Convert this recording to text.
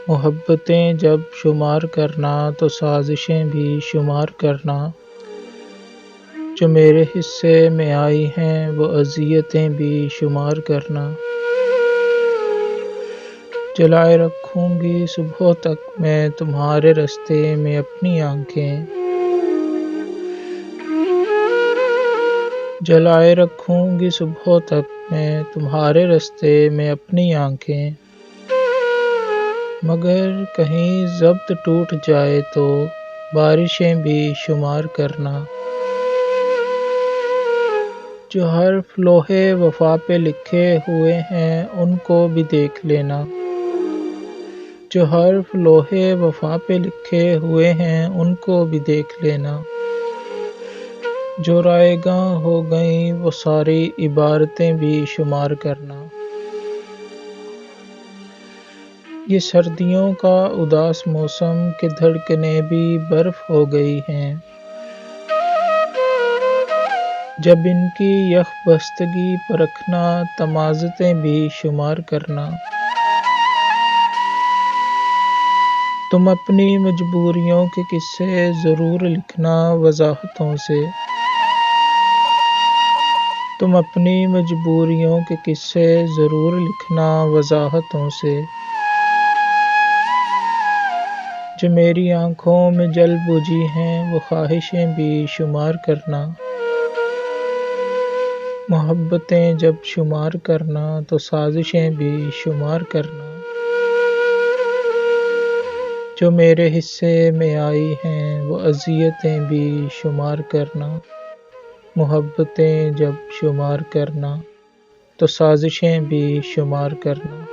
محبتیں جب شمار کرنا تو سازشیں بھی شمار کرنا، جو میرے حصے میں آئی ہیں وہ اذیتیں بھی شمار کرنا۔ جلائے رکھوں گی صبح تک میں تمہارے رستے میں اپنی آنکھیں، جلائے رکھوں گی صبح تک میں تمہارے رستے میں اپنی آنکھیں، مگر کہیں ضبط ٹوٹ جائے تو بارشیں بھی شمار کرنا۔ جو حرف لوحے وفا پہ لکھے ہوئے ہیں ان کو بھی دیکھ لینا، جو حرف لوحے وفا پہ لکھے ہوئے ہیں ان کو بھی دیکھ لینا۔ جو رائے گاں ہو گئیں وہ ساری عبارتیں بھی شمار کرنا۔ یہ سردیوں کا اداس موسم کہ دھڑکنیں بھی برف ہو گئی ہیں، جب ان کی یخ بستگی پرکھنا تمازتیں بھی شمار کرنا۔ تم اپنی مجبوریوں کے قصے ضرور لکھنا وضاحتوں سے، تم اپنی مجبوریوں کے قصے ضرور لکھنا وضاحتوں سے، جو میری آنکھوں میں جل بجھی ہیں وہ خواہشیں بھی شمار کرنا۔ محبتیں جب شمار کرنا تو سازشیں بھی شمار کرنا، جو میرے حصے میں آئی ہیں وہ اذیتیں بھی شمار کرنا۔ محبتیں جب شمار کرنا تو سازشیں بھی شمار کرنا۔